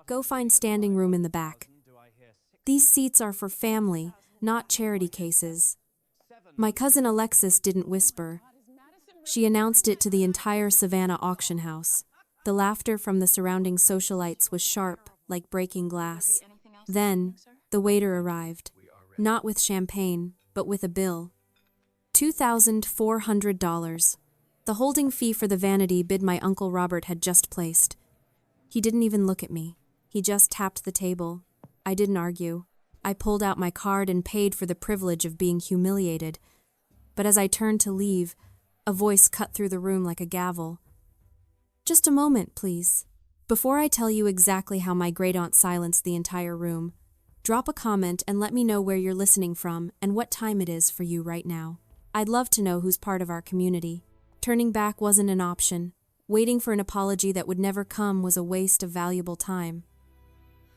Go find standing room in the back. These seats are for family, not charity cases. My cousin Alexis didn't whisper. She announced it to the entire Savannah auction house. The laughter from the surrounding socialites was sharp, like breaking glass. Then, the waiter arrived. Not with champagne, but with a bill. $2,400. The holding fee for the vanity bid my Uncle Robert had just placed. He didn't even look at me. He just tapped the table. I didn't argue. I pulled out my card and paid for the privilege of being humiliated. But as I turned to leave, a voice cut through the room like a gavel. Just a moment, please. Before I tell you exactly how my great-aunt silenced the entire room, drop a comment and let me know where you're listening from and what time it is for you right now. I'd love to know who's part of our community. Turning back wasn't an option. Waiting for an apology that would never come was a waste of valuable time.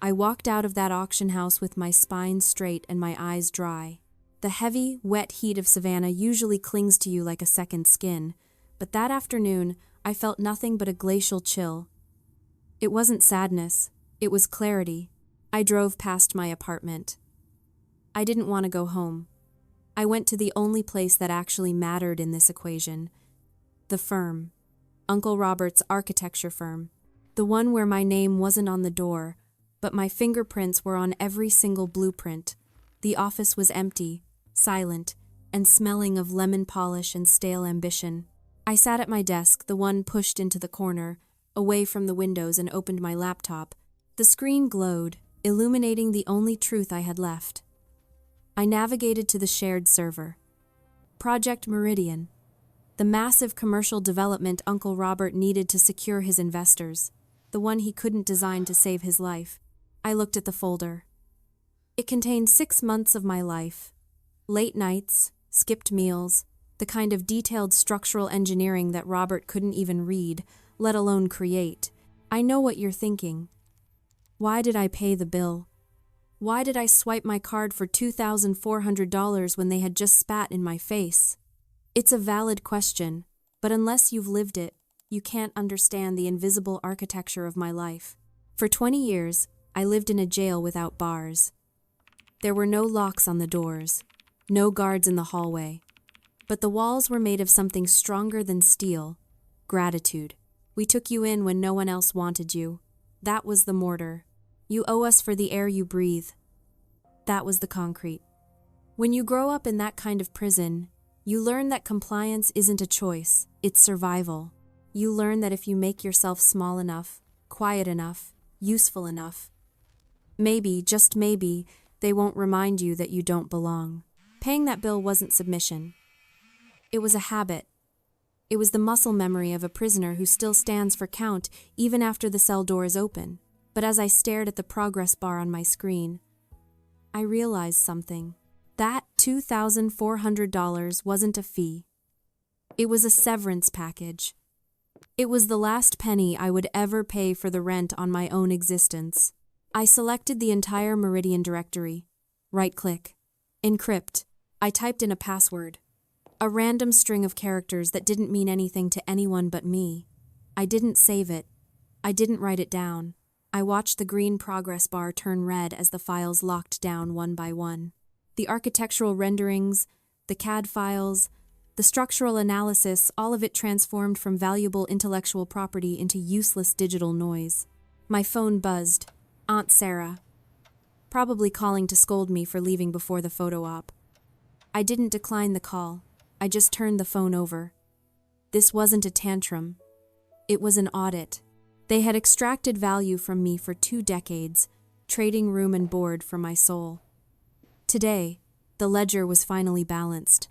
I walked out of that auction house with my spine straight and my eyes dry. The heavy, wet heat of Savannah usually clings to you like a second skin, but that afternoon I felt nothing but a glacial chill. It wasn't sadness, it was clarity. I drove past my apartment. I didn't want to go home. I went to the only place that actually mattered in this equation. The firm. Uncle Robert's architecture firm. The one where my name wasn't on the door, but my fingerprints were on every single blueprint. The office was empty, silent, and smelling of lemon polish and stale ambition. I sat at my desk, the one pushed into the corner, away from the windows, and opened my laptop. The screen glowed, illuminating the only truth I had left. I navigated to the shared server. Project Meridian. The massive commercial development Uncle Robert needed to secure his investors. The one he couldn't design to save his life. I looked at the folder. It contained 6 months of my life. Late nights, skipped meals, the kind of detailed structural engineering that Robert couldn't even read, let alone create. I know what you're thinking. Why did I pay the bill? Why did I swipe my card for $2,400 when they had just spat in my face? It's a valid question, but unless you've lived it, you can't understand the invisible architecture of my life. For 20 years, I lived in a jail without bars. There were no locks on the doors, no guards in the hallway. But the walls were made of something stronger than steel: gratitude. We took you in when no one else wanted you. That was the mortar. You owe us for the air you breathe. That was the concrete. When you grow up in that kind of prison, you learn that compliance isn't a choice, it's survival. You learn that if you make yourself small enough, quiet enough, useful enough, maybe, just maybe, they won't remind you that you don't belong. Paying that bill wasn't submission. It was a habit. It was the muscle memory of a prisoner who still stands for count even after the cell door is open. But as I stared at the progress bar on my screen, I realized something. That $2,400 wasn't a fee. It was a severance package. It was the last penny I would ever pay for the rent on my own existence. I selected the entire Meridian directory. Right-click. Encrypt. I typed in a password. A random string of characters that didn't mean anything to anyone but me. I didn't save it. I didn't write it down. I watched the green progress bar turn red as the files locked down one by one. The architectural renderings, the CAD files, the structural analysis, all of it transformed from valuable intellectual property into useless digital noise. My phone buzzed. Aunt Sarah. Probably calling to scold me for leaving before the photo op. I didn't decline the call. I just turned the phone over. This wasn't a tantrum. It was an audit. They had extracted value from me for 2 decades, trading room and board for my soul. Today, the ledger was finally balanced.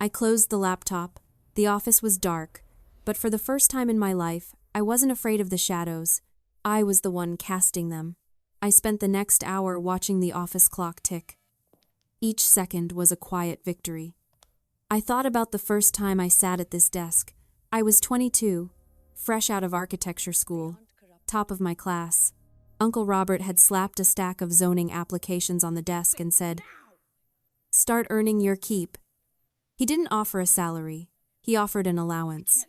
I closed the laptop. The office was dark, but for the first time in my life, I wasn't afraid of the shadows. I was the one casting them. I spent the next hour watching the office clock tick. Each second was a quiet victory. I thought about the first time I sat at this desk. I was 22, fresh out of architecture school, top of my class. Uncle Robert had slapped a stack of zoning applications on the desk and said, "Start earning your keep." He didn't offer a salary. He offered an allowance.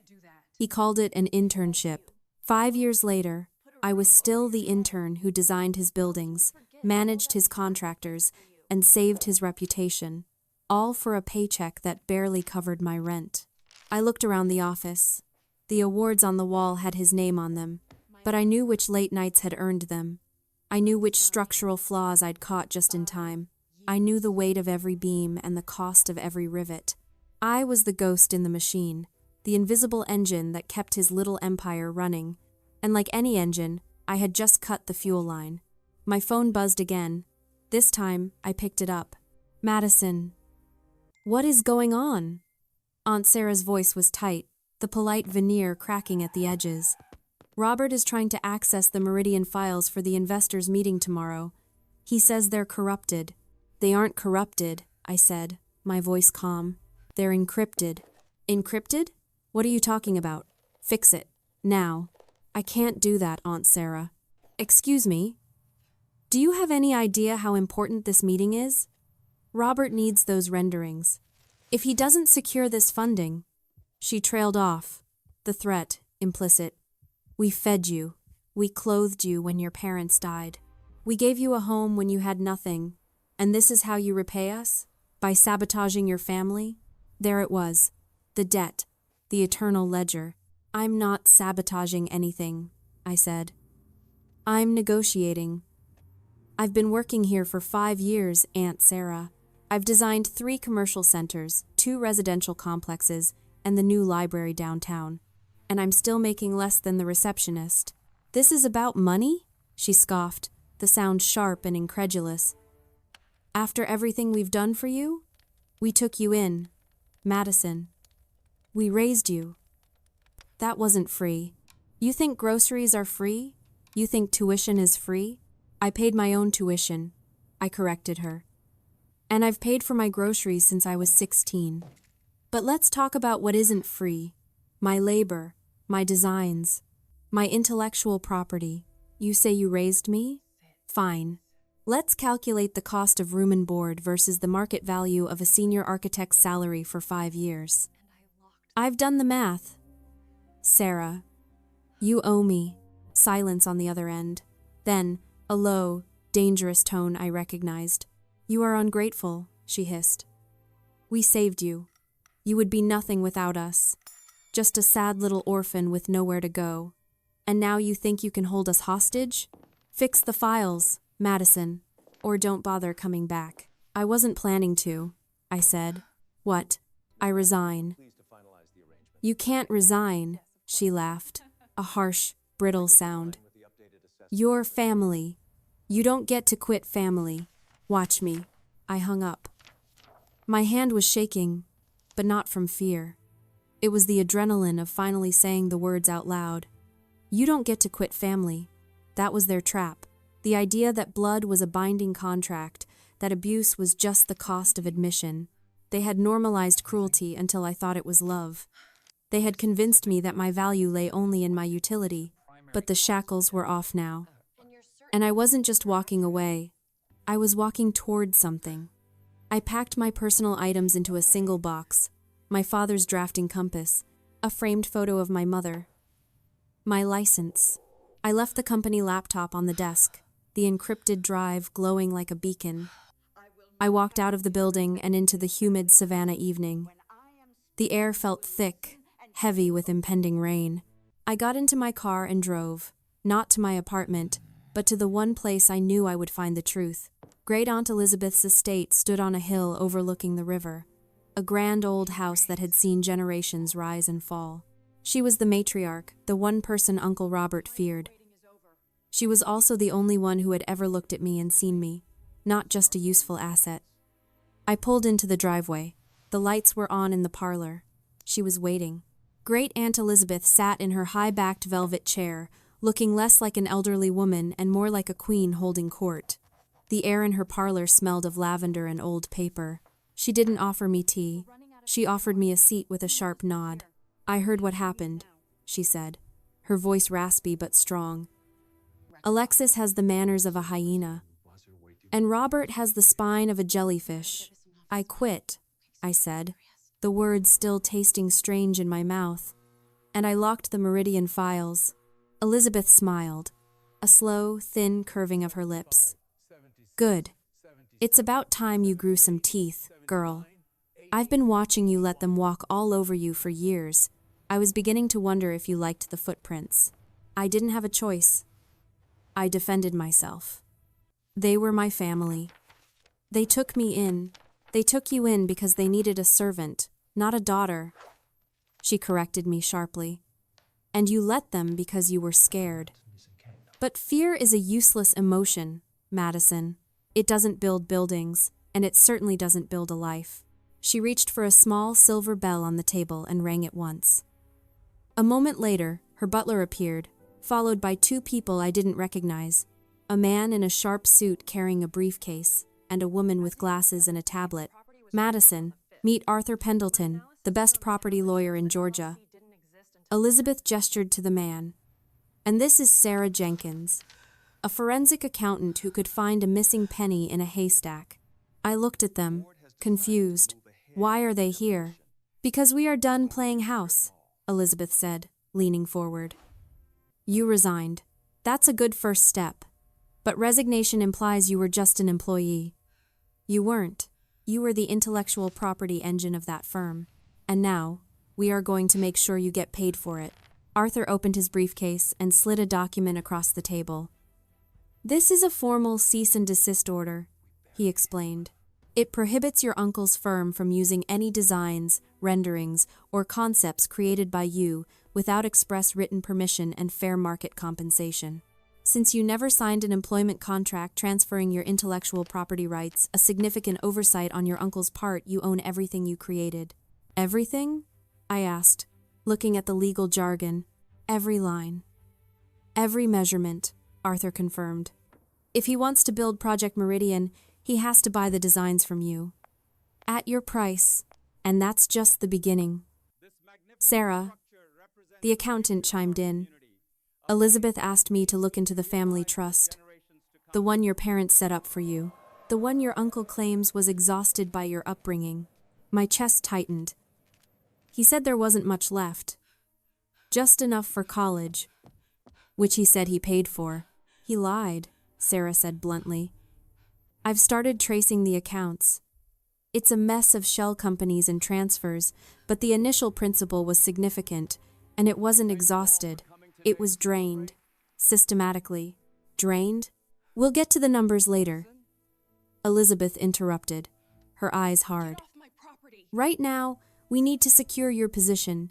He called it an internship. 5 years later, I was still the intern who designed his buildings, managed his contractors, and saved his reputation, all for a paycheck that barely covered my rent. I looked around the office. The awards on the wall had his name on them, but I knew which late nights had earned them. I knew which structural flaws I'd caught just in time. I knew the weight of every beam and the cost of every rivet. I was the ghost in the machine, the invisible engine that kept his little empire running. And like any engine, I had just cut the fuel line. My phone buzzed again. This time, I picked it up. Madison. What is going on? Aunt Sarah's voice was tight, the polite veneer cracking at the edges. Robert is trying to access the Meridian files for the investors' meeting tomorrow. He says they're corrupted. They aren't corrupted, I said, my voice calm. They're encrypted. Encrypted? What are you talking about? Fix it. Now. I can't do that, Aunt Sarah. Excuse me? Do you have any idea how important this meeting is? Robert needs those renderings. If he doesn't secure this funding... She trailed off, the threat implicit. We fed you. We clothed you when your parents died. We gave you a home when you had nothing. And this is how you repay us? By sabotaging your family? There it was. The debt. The eternal ledger. I'm not sabotaging anything, I said. I'm negotiating. I've been working here for 5 years, Aunt Sarah. I've designed 3 commercial centers, 2 residential complexes, and the new library downtown. And I'm still making less than the receptionist. This is about money? She scoffed, the sound sharp and incredulous. After everything we've done for you? We took you in, Madison. We raised you. That wasn't free. You think groceries are free? You think tuition is free? I paid my own tuition, I corrected her. And I've paid for my groceries since I was 16. But let's talk about what isn't free. My labor, my designs, my intellectual property. You say you raised me? Fine. Let's calculate the cost of room and board versus the market value of a senior architect's salary for 5 years. I've done the math. Sarah, you owe me. Silence on the other end. Then, a low, dangerous tone I recognized. You are ungrateful, she hissed. We saved you. You would be nothing without us. Just a sad little orphan with nowhere to go. And now you think you can hold us hostage? Fix the files, Madison, or don't bother coming back. I wasn't planning to, I said. What? I resign. You can't resign, she laughed, a harsh, brittle sound. You're family. You don't get to quit family. Watch me. I hung up. My hand was shaking, but not from fear. It was the adrenaline of finally saying the words out loud. You don't get to quit family. That was their trap. The idea that blood was a binding contract, that abuse was just the cost of admission. They had normalized cruelty until I thought it was love. They had convinced me that my value lay only in my utility, but the shackles were off now. And I wasn't just walking away. I was walking towards something. I packed my personal items into a single box, my father's drafting compass, a framed photo of my mother. My license. I left the company laptop on the desk, the encrypted drive glowing like a beacon. I walked out of the building and into the humid Savannah evening. The air felt thick, heavy with impending rain. I got into my car and drove, not to my apartment, but to the one place I knew I would find the truth. Great Aunt Elizabeth's estate stood on a hill overlooking the river, a grand old house that had seen generations rise and fall. She was the matriarch, the one person Uncle Robert feared. She was also the only one who had ever looked at me and seen me, not just a useful asset. I pulled into the driveway. The lights were on in the parlor. She was waiting. Great Aunt Elizabeth sat in her high-backed velvet chair, looking less like an elderly woman and more like a queen holding court. The air in her parlor smelled of lavender and old paper. She didn't offer me tea. She offered me a seat with a sharp nod. I heard what happened, she said, her voice raspy but strong. Alexis has the manners of a hyena, and Robert has the spine of a jellyfish. I quit, I said, the words still tasting strange in my mouth, and I locked the Meridian files. Elizabeth smiled. a slow, thin curving of her lips. Good. It's about time you grew some teeth, girl. I've been watching you let them walk all over you for years. I was beginning to wonder if you liked the footprints. I didn't have a choice. I defended myself. They were my family. They took me in. They took you in because they needed a servant, not a daughter. She corrected me sharply. And you let them because you were scared. But fear is a useless emotion, Madison. It doesn't build buildings, and it certainly doesn't build a life. She reached for a small silver bell on the table and rang it once. A moment later, her butler appeared, followed by two people I didn't recognize, a man in a sharp suit carrying a briefcase, and a woman with glasses and a tablet. Madison, meet Arthur Pendleton, the best property lawyer in Georgia. Elizabeth gestured to the man. And this is Sarah Jenkins, a forensic accountant who could find a missing penny in a haystack. I looked at them, confused. Why are they here? Because we are done playing house, Elizabeth said, leaning forward. You resigned. That's a good first step. But resignation implies you were just an employee. You weren't. You were the intellectual property engine of that firm. And now, we are going to make sure you get paid for it. Arthur opened his briefcase and slid a document across the table. This is a formal cease and desist order, he explained. It prohibits your uncle's firm from using any designs, renderings, or concepts created by you without express written permission and fair market compensation. Since you never signed an employment contract transferring your intellectual property rights, a significant oversight on your uncle's part, you own everything you created. Everything? I asked, looking at the legal jargon. Every line. Every measurement, Arthur confirmed. If he wants to build Project Meridian, he has to buy the designs from you. At your price, and that's just the beginning. Sarah, the accountant chimed in. Elizabeth asked me to look into the family trust. The one your parents set up for you. The one your uncle claims was exhausted by your upbringing. My chest tightened. He said there wasn't much left. Just enough for college, which he said he paid for. He lied, Sarah said bluntly. I've started tracing the accounts. It's a mess of shell companies and transfers, but the initial principal was significant, and it wasn't exhausted. It was drained. Systematically. Drained? We'll get to the numbers later. Elizabeth interrupted, her eyes hard. Right now, we need to secure your position.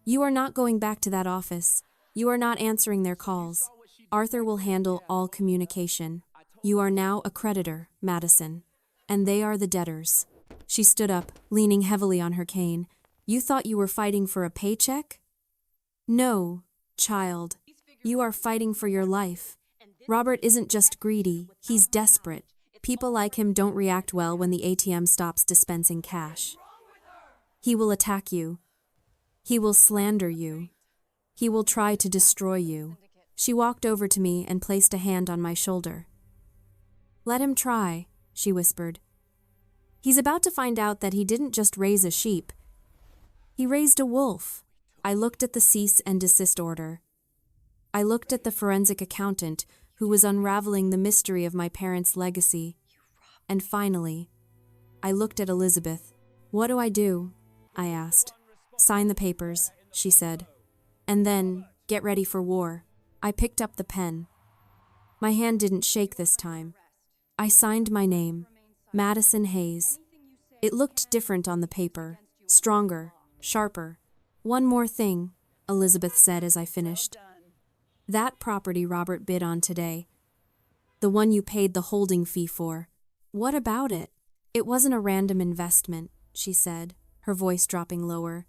You are not going back to that office. You are not answering their calls. Arthur will handle all communication. You are now a creditor, Madison, and they are the debtors. She stood up, leaning heavily on her cane. You thought you were fighting for a paycheck? No, child. You are fighting for your life. Robert isn't just greedy, he's desperate. People like him don't react well when the ATM stops dispensing cash. He will attack you. He will slander you. He will try to destroy you. She walked over to me and placed a hand on my shoulder. Let him try, she whispered. He's about to find out that he didn't just raise a sheep. He raised a wolf. I looked at the cease and desist order. I looked at the forensic accountant who was unraveling the mystery of my parents' legacy. And finally, I looked at Elizabeth. What do I do? I asked. Sign the papers, she said. And then, get ready for war. I picked up the pen. My hand didn't shake this time. I signed my name, Madison Hayes. It looked different on the paper, stronger, sharper. One more thing, Elizabeth said as I finished. That property Robert bid on today, the one you paid the holding fee for, what about it? It wasn't a random investment, she said, her voice dropping lower.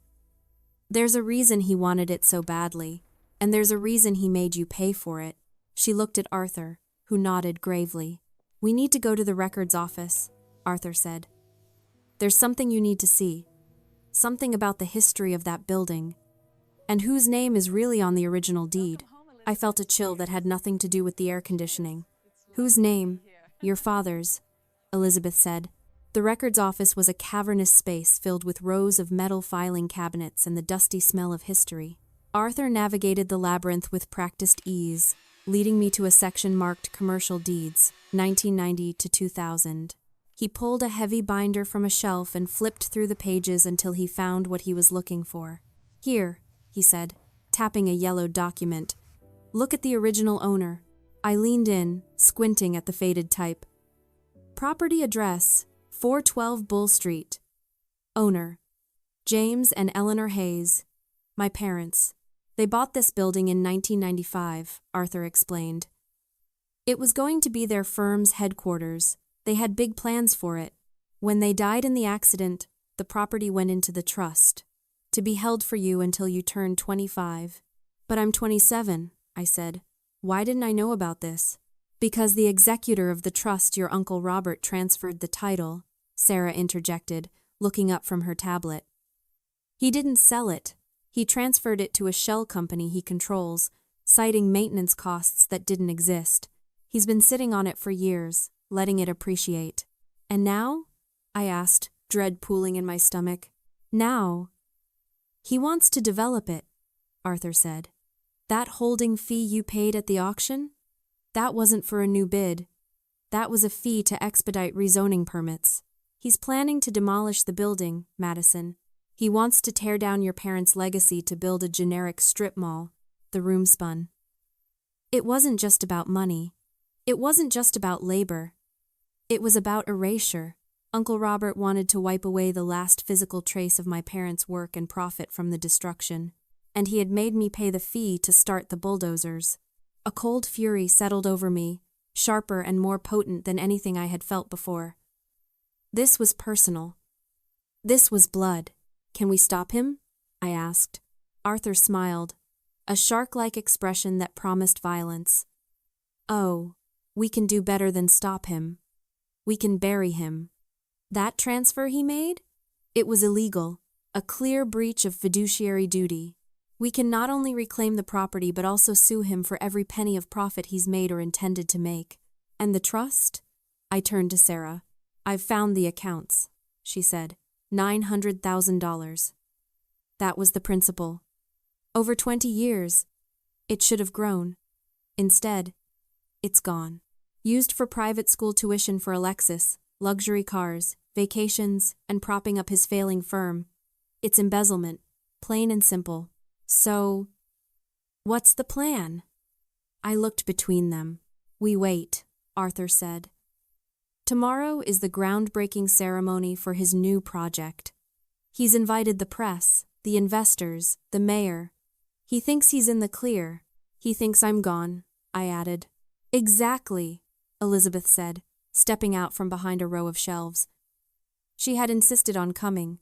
There's a reason he wanted it so badly, and there's a reason he made you pay for it. She looked at Arthur, who nodded gravely. We need to go to the records office, Arthur said. There's something you need to see. Something about the history of that building. And whose name is really on the original deed. I felt a chill that had nothing to do with the air conditioning. Whose name? Your father's, Elizabeth said. The records office was a cavernous space filled with rows of metal filing cabinets and the dusty smell of history. Arthur navigated the labyrinth with practiced ease. leading me to a section marked Commercial Deeds, 1990 to 2000. He pulled a heavy binder from a shelf and flipped through the pages until he found what he was looking for. "Here," he said, tapping a yellowed document. "Look at the original owner." I leaned in, squinting at the faded type. "Property address, 412 Bull Street. Owner, James and Eleanor Hayes. My parents. They bought this building in 1995, Arthur explained. It was going to be their firm's headquarters. They had big plans for it. When they died in the accident, the property went into the trust, to be held for you until you turned 25. But I'm 27, I said. Why didn't I know about this? Because the executor of the trust your Uncle Robert transferred the title, Sarah interjected, looking up from her tablet. He didn't sell it. He transferred it to a shell company he controls, citing maintenance costs that didn't exist. He's been sitting on it for years, letting it appreciate. And now? I asked, dread pooling in my stomach. Now? He wants to develop it, Arthur said. That holding fee you paid at the auction? That wasn't for a new bid. That was a fee to expedite rezoning permits. He's planning to demolish the building, Madison. He wants to tear down your parents' legacy to build a generic strip mall. The room spun. It wasn't just about money. It wasn't just about labor. It was about erasure. Uncle Robert wanted to wipe away the last physical trace of my parents' work and profit from the destruction. And he had made me pay the fee to start the bulldozers. A cold fury settled over me, sharper and more potent than anything I had felt before. This was personal. This was blood. Can we stop him? I asked. Arthur smiled, a shark-like expression that promised violence. Oh, we can do better than stop him. We can bury him. That transfer he made? It was illegal, a clear breach of fiduciary duty. We can not only reclaim the property but also sue him for every penny of profit he's made or intended to make. And the trust? I turned to Sarah. I've found the accounts, she said. $900,000. That was the principal. Over 20 years. It should have grown. Instead, it's gone. Used for private school tuition for Alexis, luxury cars, vacations, and propping up his failing firm. It's embezzlement, plain and simple. So, what's the plan? I looked between them. We wait, Arthur said. Tomorrow is the groundbreaking ceremony for his new project. He's invited the press, the investors, the mayor. He thinks he's in the clear. He thinks I'm gone, I added. Exactly, Elizabeth said, stepping out from behind a row of shelves. She had insisted on coming,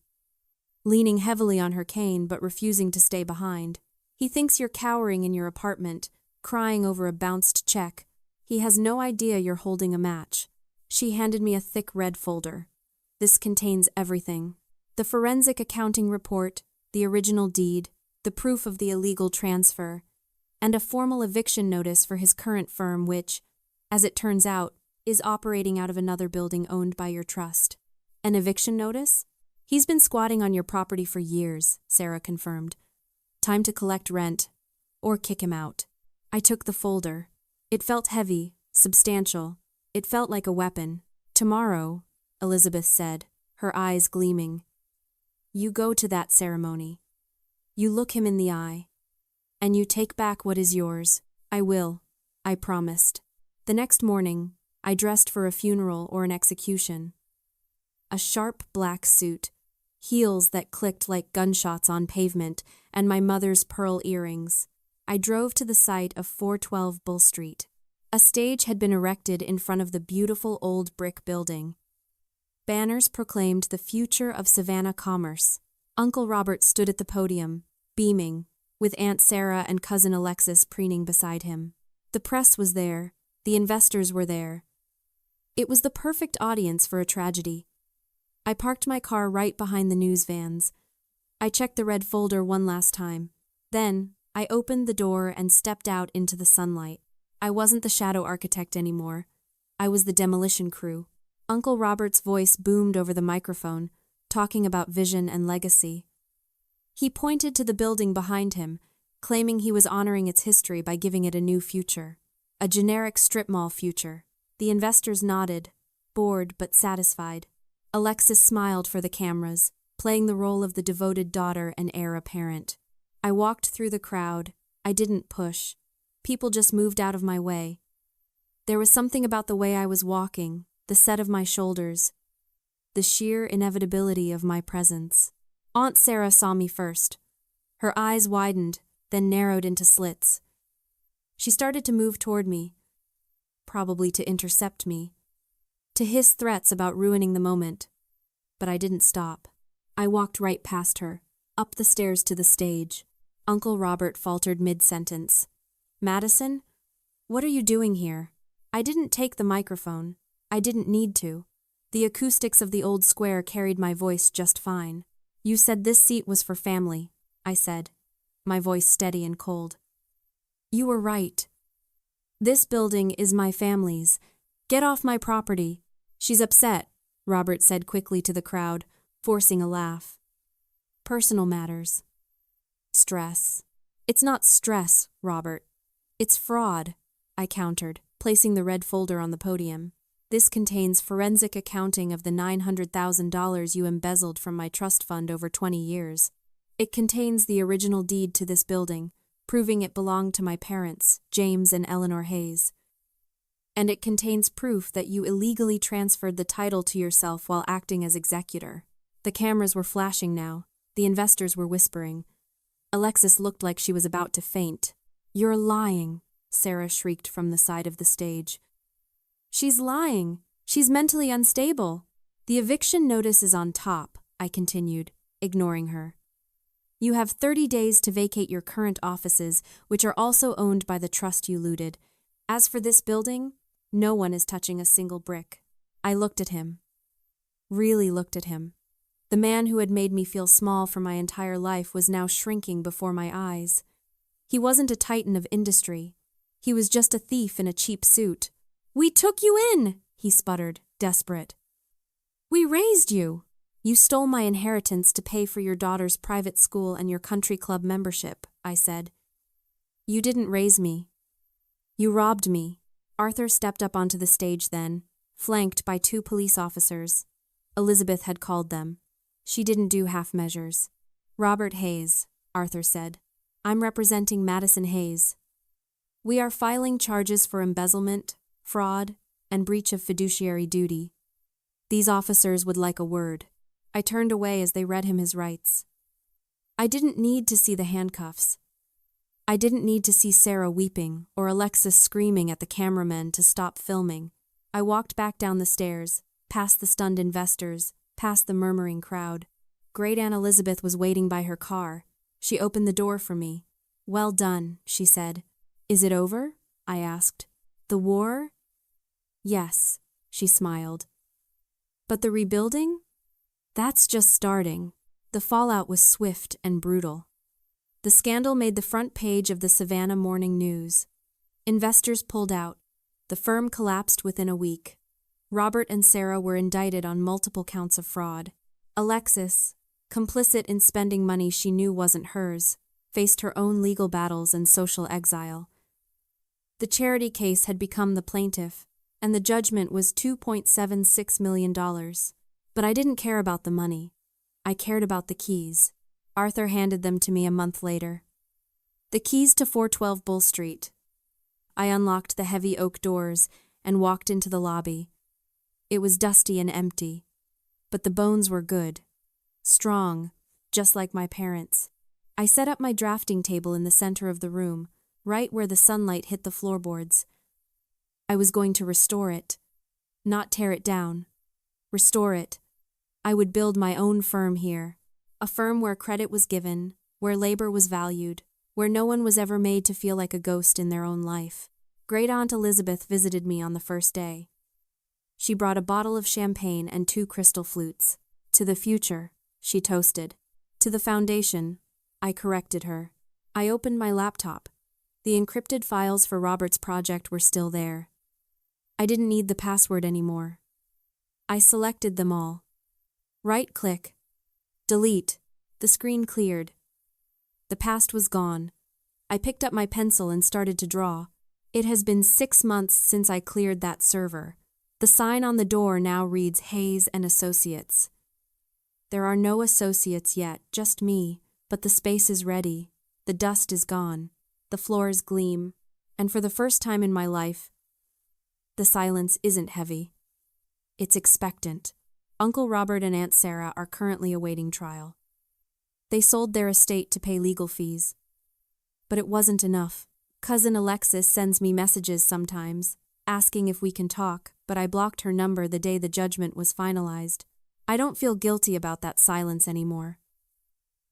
leaning heavily on her cane but refusing to stay behind. He thinks you're cowering in your apartment, crying over a bounced check. He has no idea you're holding a match. She handed me a thick red folder. This contains everything. The forensic accounting report, the original deed, the proof of the illegal transfer, and a formal eviction notice for his current firm which, as it turns out, is operating out of another building owned by your trust. An eviction notice? He's been squatting on your property for years, Sarah confirmed. Time to collect rent, or kick him out. I took the folder. It felt heavy, substantial. It felt like a weapon. Tomorrow, Elizabeth said, her eyes gleaming. You go to that ceremony. You look him in the eye. And you take back what is yours. I will, I promised. The next morning, I dressed for a funeral or an execution. A sharp black suit, heels that clicked like gunshots on pavement, and my mother's pearl earrings. I drove to the site of 412 Bull Street. A stage had been erected in front of the beautiful old brick building. Banners proclaimed the future of Savannah commerce. Uncle Robert stood at the podium, beaming, with Aunt Sarah and Cousin Alexis preening beside him. The press was there. The investors were there. It was the perfect audience for a tragedy. I parked my car right behind the news vans. I checked the red folder one last time. Then, I opened the door and stepped out into the sunlight. I wasn't the shadow architect anymore. I was the demolition crew. Uncle Robert's voice boomed over the microphone, talking about vision and legacy. He pointed to the building behind him, claiming he was honoring its history by giving it a new future. A generic strip mall future. The investors nodded, bored but satisfied. Alexis smiled for the cameras, playing the role of the devoted daughter and heir apparent. I walked through the crowd. I didn't push. People just moved out of my way. There was something about the way I was walking, the set of my shoulders, the sheer inevitability of my presence. Aunt Sarah saw me first. Her eyes widened, then narrowed into slits. She started to move toward me, probably to intercept me, to hiss threats about ruining the moment. But I didn't stop. I walked right past her, up the stairs to the stage. Uncle Robert faltered mid-sentence. "Madison, what are you doing here?" I didn't take the microphone. I didn't need to. The acoustics of the old square carried my voice just fine. "You said this seat was for family," I said, my voice steady and cold. "You were right. This building is my family's. Get off my property." "She's upset," Robert said quickly to the crowd, forcing a laugh. "Personal matters." "Stress." "It's not stress, Robert. It's fraud," I countered, placing the red folder on the podium. "This contains forensic accounting of the $900,000 you embezzled from my trust fund over 20 years. It contains the original deed to this building, proving it belonged to my parents, James and Eleanor Hayes. And it contains proof that you illegally transferred the title to yourself while acting as executor." The cameras were flashing now. The investors were whispering. Alexis looked like she was about to faint. "You're lying," Sarah shrieked from the side of the stage. "She's lying. She's mentally unstable." "The eviction notice is on top," I continued, ignoring her. "You have 30 days to vacate your current offices, which are also owned by the trust you looted. As for this building, no one is touching a single brick." I looked at him. Really looked at him. The man who had made me feel small for my entire life was now shrinking before my eyes. He wasn't a titan of industry. He was just a thief in a cheap suit. "We took you in," he sputtered, desperate. "We raised you. You stole my inheritance to pay for your daughter's private school and your country club membership," I said. "You didn't raise me. You robbed me." Arthur stepped up onto the stage then, flanked by 2 police officers. Elizabeth had called them. She didn't do half measures. "Robert Hayes," Arthur said. "I'm representing Madison Hayes. We are filing charges for embezzlement, fraud, and breach of fiduciary duty. These officers would like a word." I turned away as they read him his rights. I didn't need to see the handcuffs. I didn't need to see Sarah weeping or Alexis screaming at the cameramen to stop filming. I walked back down the stairs, past the stunned investors, past the murmuring crowd. Great Aunt Elizabeth was waiting by her car. She opened the door for me. "Well done," she said. "Is it over?" I asked. "The war?" "Yes," she smiled. "But the rebuilding? That's just starting." The fallout was swift and brutal. The scandal made the front page of the Savannah Morning News. Investors pulled out. The firm collapsed within a week. Robert and Sarah were indicted on multiple counts of fraud. Alexis, complicit in spending money she knew wasn't hers, faced her own legal battles and social exile. The charity case had become the plaintiff, and the judgment was $2.76 million. But I didn't care about the money. I cared about the keys. Arthur handed them to me a month later. The keys to 412 Bull Street. I unlocked the heavy oak doors and walked into the lobby. It was dusty and empty, but the bones were good. Strong, just like my parents. I set up my drafting table in the center of the room, right where the sunlight hit the floorboards. I was going to restore it, not tear it down. Restore it. I would build my own firm here, a firm where credit was given, where labor was valued, where no one was ever made to feel like a ghost in their own life. Great Aunt Elizabeth visited me on the first day. She brought a bottle of champagne and 2 crystal flutes. "To the future," she toasted. "To the foundation," I corrected her. I opened my laptop. The encrypted files for Robert's project were still there. I didn't need the password anymore. I selected them all. Right-click. Delete. The screen cleared. The past was gone. I picked up my pencil and started to draw. It has been 6 months since I cleared that server. The sign on the door now reads Hayes and Associates. There are no associates yet, just me, but the space is ready. The dust is gone. The floors gleam. And for the first time in my life, the silence isn't heavy. It's expectant. Uncle Robert and Aunt Sarah are currently awaiting trial. They sold their estate to pay legal fees. But it wasn't enough. Cousin Alexis sends me messages sometimes, asking if we can talk, but I blocked her number the day the judgment was finalized. I don't feel guilty about that silence anymore.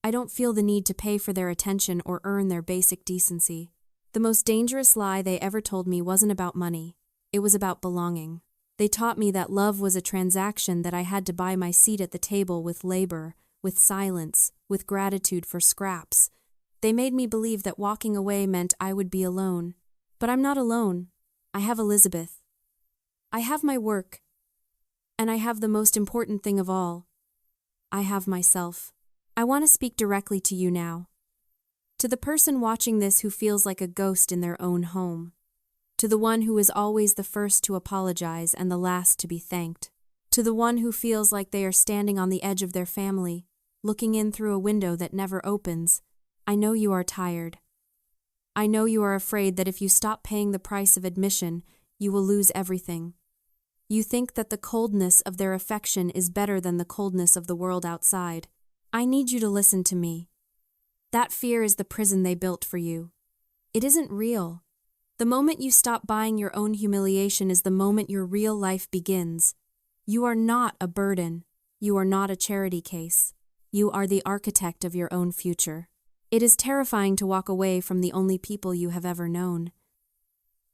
I don't feel the need to pay for their attention or earn their basic decency. The most dangerous lie they ever told me wasn't about money. It was about belonging. They taught me that love was a transaction that I had to buy my seat at the table with labor, with silence, with gratitude for scraps. They made me believe that walking away meant I would be alone. But I'm not alone. I have Elizabeth. I have my work. And I have the most important thing of all. I have myself. I want to speak directly to you now. To the person watching this who feels like a ghost in their own home. To the one who is always the first to apologize and the last to be thanked. To the one who feels like they are standing on the edge of their family, looking in through a window that never opens. I know you are tired. I know you are afraid that if you stop paying the price of admission, you will lose everything. You think that the coldness of their affection is better than the coldness of the world outside. I need you to listen to me. That fear is the prison they built for you. It isn't real. The moment you stop buying your own humiliation is the moment your real life begins. You are not a burden. You are not a charity case. You are the architect of your own future. It is terrifying to walk away from the only people you have ever known.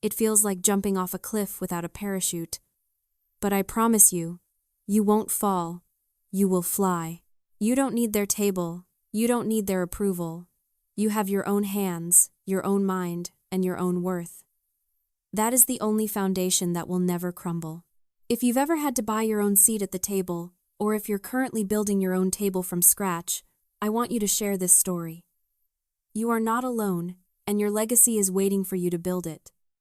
It feels like jumping off a cliff without a parachute. But I promise you, you won't fall. You will fly. You don't need their table. You don't need their approval. You have your own hands, your own mind, and your own worth. That is the only foundation that will never crumble. If you've ever had to buy your own seat at the table, or if you're currently building your own table from scratch, I want you to share this story. You are not alone, and your legacy is waiting for you to build it.